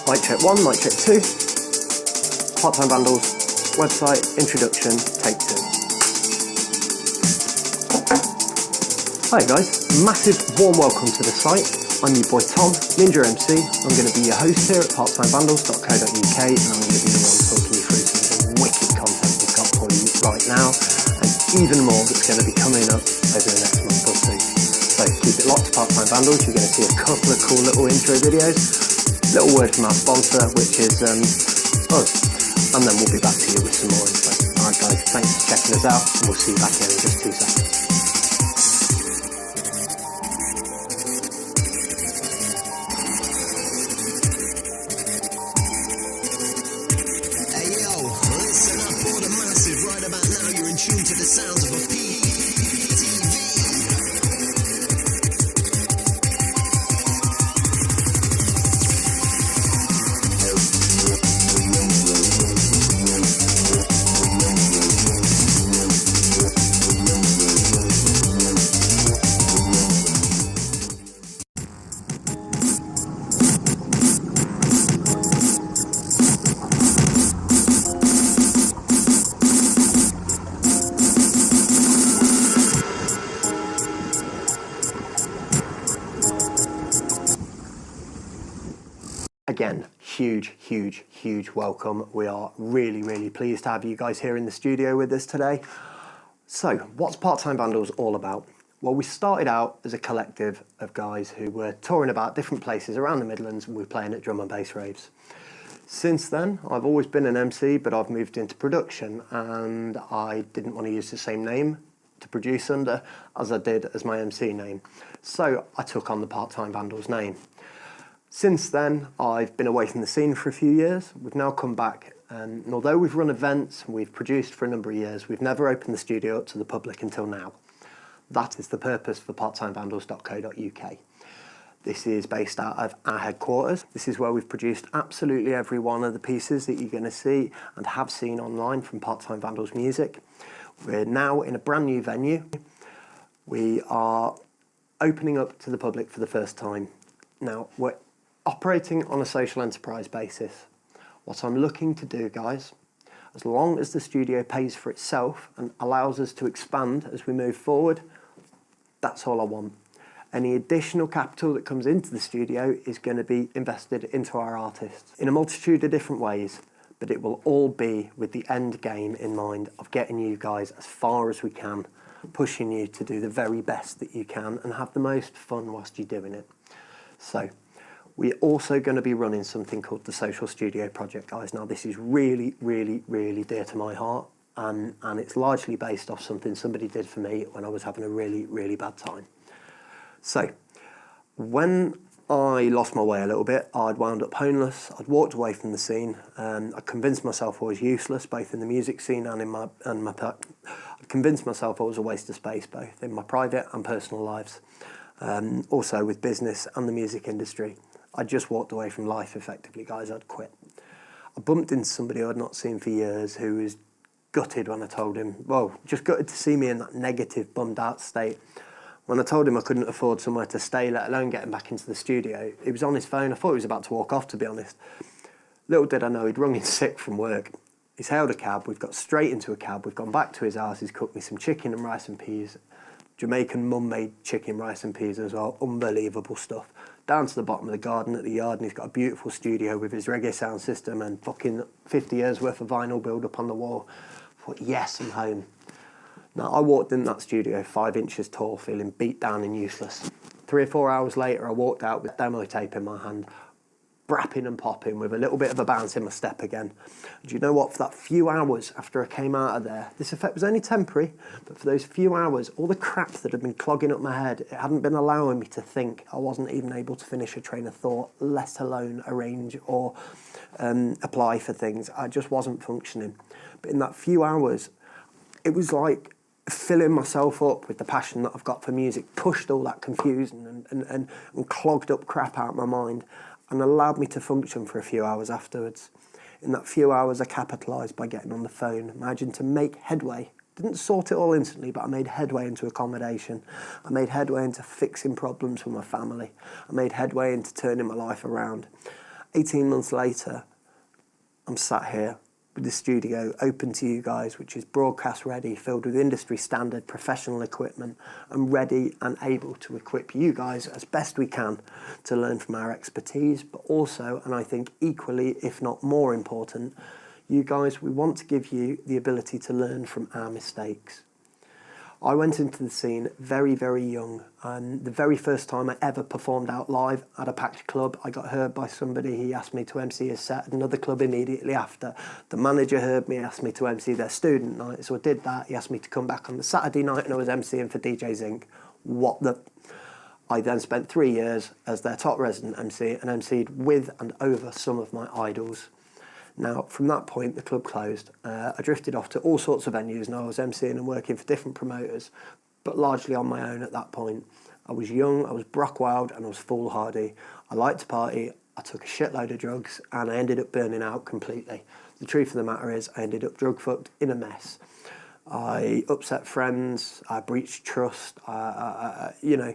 Mic check 1, mic check 2. PartTimeVandalz website, introduction, take 2. Hi guys, massive warm welcome to the site. I'm your boy Tom, Ninja MC. I'm going to be your host here at PartTimeVandalz.co.uk, and I'm going to be the one talking you through some of the wicked content we've got for you right now, and even more that's going to be coming up over the next month or two. So keep it locked to PartTimeVandalz. You're going to see a couple of cool little intro videos. Little word from our sponsor, which is us, and then we'll be back to you with some more info. Alright guys, thanks for checking us out, and we'll see you back here in just 2 seconds. Hey yo, listen up for the massive. Right about now you're in tune to the sounds of a PTV. Again, huge welcome. We are really pleased to have you guys here in the studio with us today. So, what's PartTimeVandalz all about? Well, we started out as a collective of guys who were touring about different places around the Midlands, and we were playing at drum and bass raves. Since then, I've always been an MC, but I've moved into production, and I didn't want to use the same name to produce under as I did as my MC name. So, I took on the PartTimeVandalz name. Since then, I've been away from the scene for a few years. We've now come back, and although we've run events and we've produced for a number of years, we've never opened the studio up to the public until now. That is the purpose for PartTimeVandalz.co.uk. This is based out of our headquarters. This is where we've produced absolutely every one of the pieces that you're going to see and have seen online from PartTimeVandalz Music. We're now in a brand new venue. We are opening up to the public for the first time. Now, we're operating on a social enterprise basis. What I'm looking to do, guys, as long as the studio pays for itself and allows us to expand as we move forward, that's all I want. Any additional capital that comes into the studio is going to be invested into our artists in a multitude of different ways, but it will all be with the end game in mind of getting you guys as far as we can, pushing you to do the very best that you can and have the most fun whilst you're doing it. So, we're also going to be running something called the Social Studio Project, guys. Now, this is really dear to my heart, and it's largely based off something somebody did for me when I was having a really bad time. So, when I lost my way a little bit, I'd wound up homeless, I'd walked away from the scene, I convinced myself I was useless, both in the music scene and in my I convinced myself I was a waste of space, both in my private and personal lives. Also with business and the music industry. I just walked away from life effectively, guys. I'd quit. I bumped into somebody I'd not seen for years who was gutted when I told him, well, just gutted to see me in that negative, bummed out state. When I told him I couldn't afford somewhere to stay, let alone getting back into the studio, he was on his phone. I thought he was about to walk off, to be honest. Little did I know, he'd rung in sick from work. He's hailed a cab, we've got straight into a cab, we've gone back to his house, he's cooked me some chicken and rice and peas. Jamaican mum-made chicken, rice and peas as well, unbelievable stuff. Down to the bottom of the garden at the yard, and he's got a beautiful studio with his reggae sound system and fucking 50 years worth of vinyl build up on the wall. I thought, yes, I'm home. Now, I walked in that studio 5 inches tall, feeling beat down and useless. 3 or 4 hours later, I walked out with demo tape in my hand, brapping and popping with a little bit of a bounce in my step again. And you know what? For that few hours after I came out of there, this effect was only temporary, but for those few hours, all the crap that had been clogging up my head, it hadn't been allowing me to think. I wasn't even able to finish a train of thought, let alone arrange or apply for things. I just wasn't functioning. But in that few hours, it was like filling myself up with the passion that I've got for music, pushed all that confusion and clogged up crap out of my mind, and allowed me to function for a few hours afterwards. In that few hours, I capitalised by getting on the phone, managing to make headway. Didn't sort it all instantly, but I made headway into accommodation. I made headway into fixing problems with my family. I made headway into turning my life around. 18 months later, I'm sat here with the studio open to you guys, which is broadcast ready, filled with industry standard professional equipment, and ready and able to equip you guys as best we can to learn from our expertise, but also, and I think equally, if not more important, you guys, we want to give you the ability to learn from our mistakes. I went into the scene very, very young, and the very first time I ever performed out live at a packed club, I got heard by somebody. He asked me to MC a set at another club immediately after. The manager heard me, asked me to MC their student night, so I did that. He asked me to come back on the Saturday night, and I was MCing for DJ Zinc. What the... I then spent 3 years as their top resident MC and MC'd with and over some of my idols. Now, from that point, the club closed. I drifted off to all sorts of venues, and I was MCing and working for different promoters, but largely on my own at that point. I was young, I was brock wild, and I was foolhardy. I liked to party, I took a shitload of drugs, and I ended up burning out completely. The truth of the matter is, I ended up drug fucked in a mess. I upset friends, I breached trust, you know,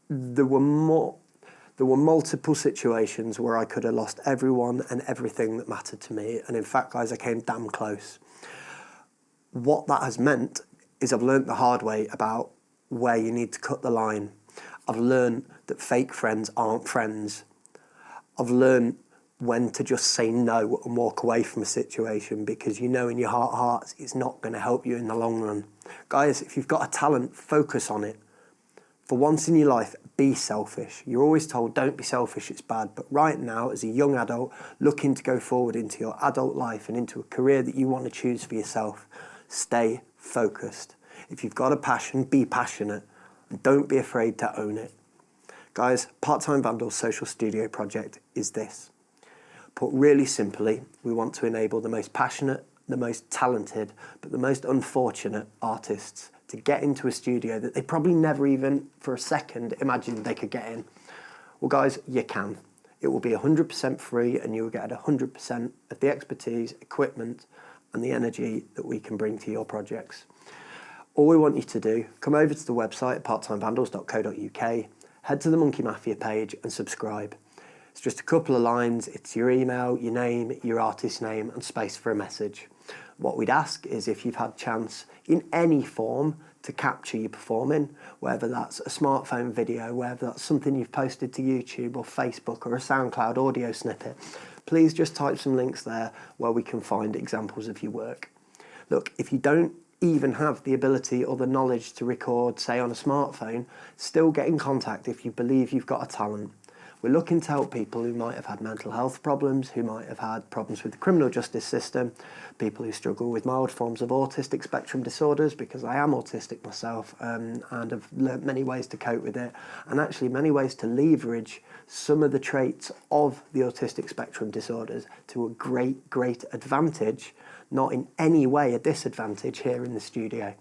there were multiple situations where I could have lost everyone and everything that mattered to me. And in fact, guys, I came damn close. What that has meant is I've learned the hard way about where you need to cut the line. I've learned that fake friends aren't friends. I've learned when to just say no and walk away from a situation, because you know in your heart of hearts it's not going to help you in the long run. Guys, if you've got a talent, focus on it. For once in your life, be selfish. You're always told don't be selfish, it's bad. But right now, as a young adult looking to go forward into your adult life and into a career that you want to choose for yourself, stay focused. If you've got a passion, be passionate, and don't be afraid to own it. Guys, PartTimeVandalz social studio project is this. Put really simply, we want to enable the most passionate, the most talented, but the most unfortunate artists to get into a studio that they probably never even for a second imagined they could get in. Well, guys, you can. It will be 100% free, and you will get 100% of the expertise, equipment, and the energy that we can bring to your projects. All we want you to do, come over to the website at parttimevandalz.co.uk, head to the Monkey Mafia page and subscribe. It's just a couple of lines. It's your email, your name, your artist name, and space for a message. What we'd ask is if you've had chance in any form to capture you performing, whether that's a smartphone video, whether that's something you've posted to YouTube or Facebook or a SoundCloud audio snippet, please just type some links there where we can find examples of your work. Look, if you don't even have the ability or the knowledge to record, say on a smartphone, still get in contact if you believe you've got a talent. We're looking to help people who might have had mental health problems, who might have had problems with the criminal justice system, people who struggle with mild forms of autistic spectrum disorders, because I am autistic myself, and have learnt many ways to cope with it, and actually many ways to leverage some of the traits of the autistic spectrum disorders to a great, great advantage, not in any way a disadvantage here in the studio.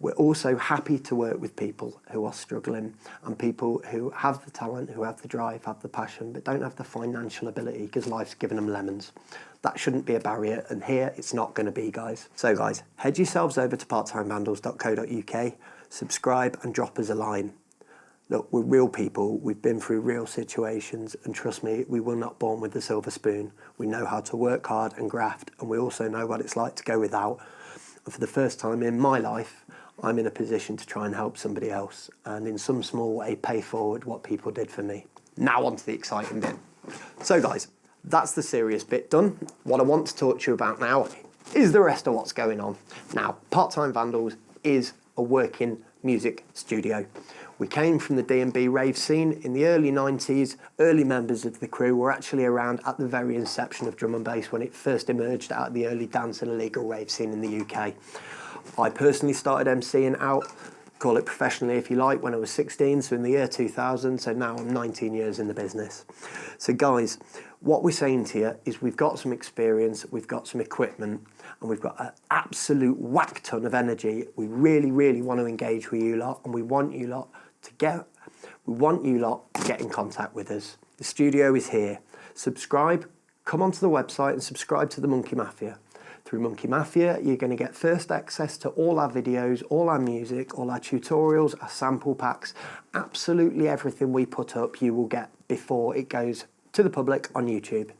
We're also happy to work with people who are struggling and people who have the talent, who have the drive, have the passion, but don't have the financial ability because life's given them lemons. That shouldn't be a barrier, and here it's not going to be, guys. So, guys, head yourselves over to parttimevandalz.co.uk, subscribe and drop us a line. Look, we're real people, we've been through real situations, and trust me, we were not born with a silver spoon. We know how to work hard and graft, and we also know what it's like to go without. And for the first time in my life, I'm in a position to try and help somebody else, and in some small way pay forward what people did for me. Now on to the exciting bit. So guys, that's the serious bit done. What I want to talk to you about now is the rest of what's going on. Now, PartTimeVandalz is a working music studio. We came from the D&B rave scene in the early 90s. Early members of the crew were actually around at the very inception of drum and bass when it first emerged out of the early dance and illegal rave scene in the UK. I personally started MCing out, call it professionally if you like, when I was 16, so in the year 2000, so now I'm 19 years in the business. So guys, what we're saying to you is we've got some experience, we've got some equipment, and we've got an absolute whack ton of energy. We really, really want to engage with you lot, and we want you lot to get in contact with us. The studio is here. Subscribe, come onto the website and subscribe to the Monkey Mafia. Through Monkey Mafia, you're going to get first access to all our videos, all our music, all our tutorials, our sample packs, absolutely everything we put up you will get before it goes to the public on YouTube.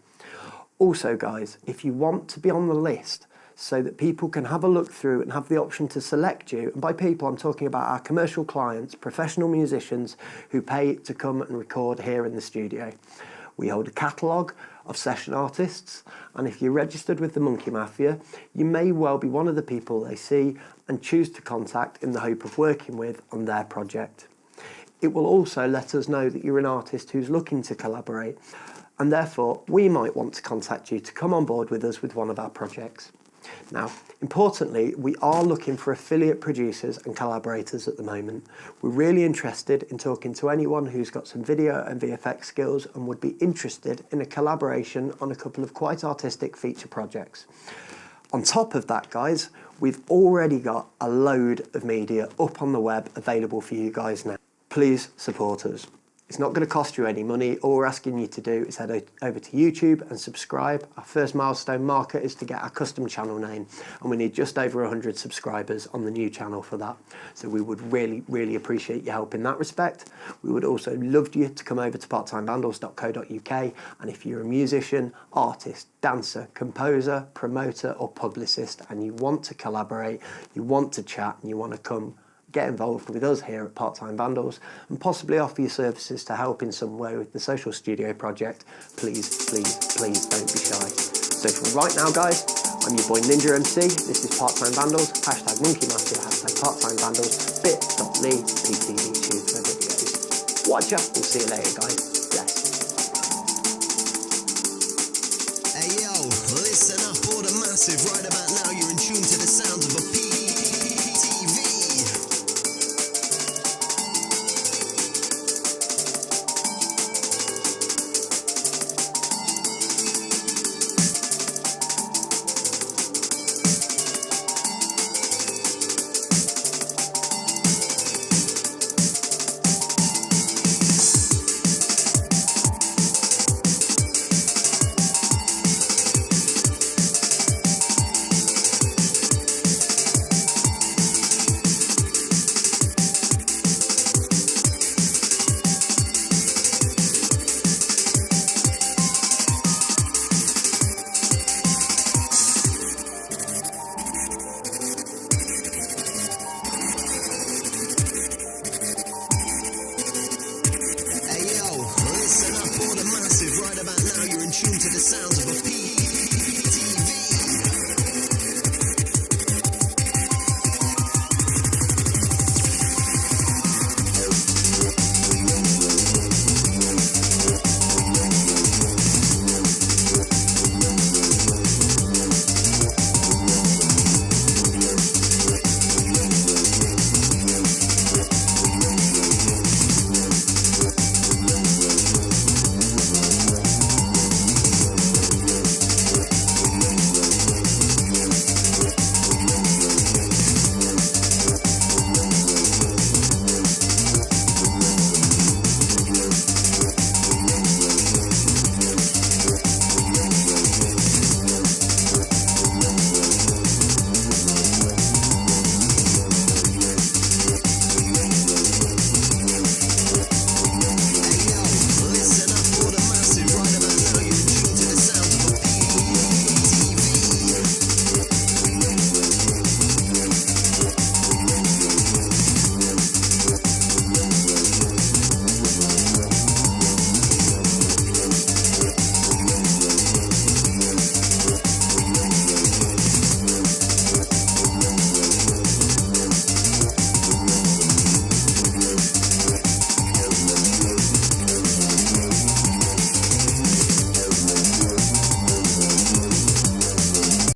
Also guys, if you want to be on the list so that people can have a look through and have the option to select you, and by people I'm talking about our commercial clients, professional musicians who pay to come and record here in the studio. We hold a catalogue of session artists, and if you're registered with the Monkey Mafia, you may well be one of the people they see and choose to contact in the hope of working with on their project. It will also let us know that you're an artist who's looking to collaborate, and therefore we might want to contact you to come on board with us with one of our projects. Now, importantly, we are looking for affiliate producers and collaborators at the moment. We're really interested in talking to anyone who's got some video and VFX skills and would be interested in a collaboration on a couple of quite artistic feature projects. On top of that, guys, we've already got a load of media up on the web available for you guys now. Please support us. It's not going to cost you any money. All we're asking you to do is head over to YouTube and subscribe. Our first milestone marker is to get our custom channel name, and we need just over 100 subscribers on the new channel for that. So we would really appreciate your help in that respect. We would also love you to come over to PartTimeVandalz.co.uk, and if you're a musician, artist, dancer, composer, promoter or publicist and you want to collaborate, you want to chat and you want to come get involved with us here at PartTimeVandalz and possibly offer your services to help in some way with the social studio project, please don't be shy. So for right now guys, I'm your boy Ninja MC, this is PartTimeVandalz, #monkeymafia, #PartTimeVandalz, bit.ly, ptv-studio for videos. Watch out, we'll see you later guys, bless. Hey yo, listen up all the massive, right about now you're in tune to the sounds of a ptv. Right about now, you're in tune to the sounds of a